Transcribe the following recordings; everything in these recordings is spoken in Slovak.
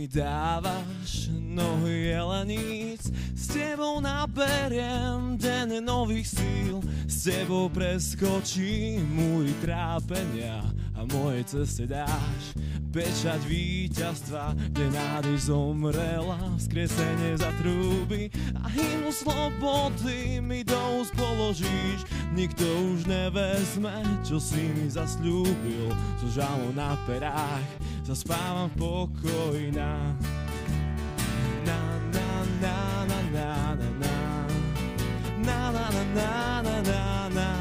mi dávaš nohy jeleníc, s tebou naberiem den nových síl, s tebou preskočím múry trápenia a mojej ceste dáš pečať víťazstva, kde nádej zomrela, vzkriesenie zatrúbi a hymnu slobody mi do úst položíš. Nikto už nevezme, čo si mi zasľúbil, so žalou na perách zaspávam v pokoji na na na na na na na na na na na na na na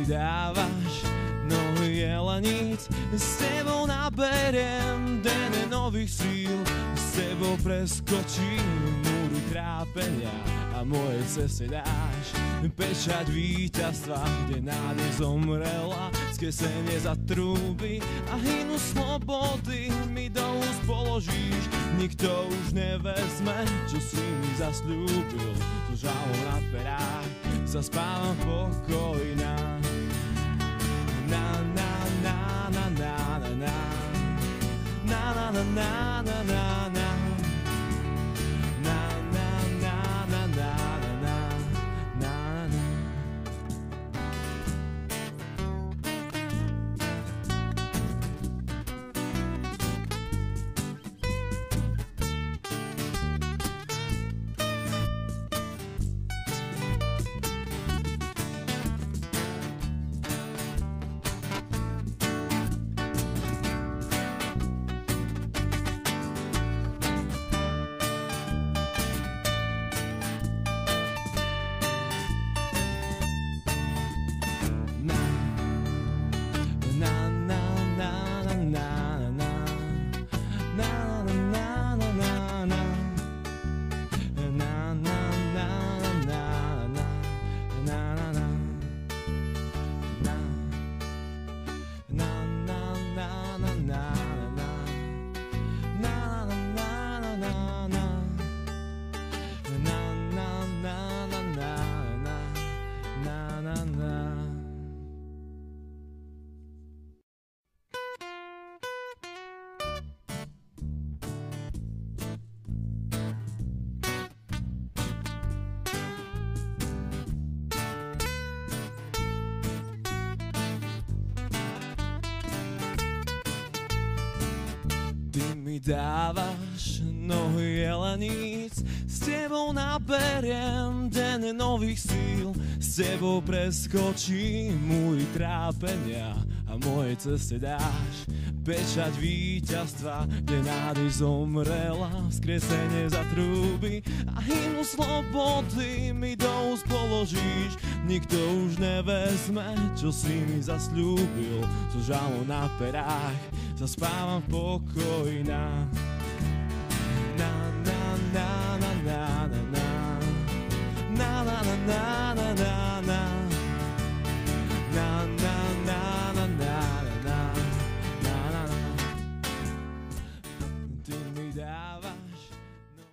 dávaš nohy jeleníc, s tebou naberiem den nových síl, s tebou preskočím múry trápenia a mojej ceste dáš pečať víťazstva, kde nádej zomrela, skresenie zatrúbi a hymnu slobody mi do úst položíš. Nikto už nevezme, čo si mi zasľúbil, so žalou na perách zaspávam v pokoji na na na na na na na na na na na na na na na dávaš nohy jeleníc, s tebou naberiem den nových síl, s tebou preskočím múry trápenia a mojej ceste dáš pečať víťazstva, kde nádej zomrela, vzkriesenie zatrúbi a hymnu slobody mi do úst položíš. Nikto už nevezme, čo si mi zasľúbil, so žalou na perách zaspávam v pokoji na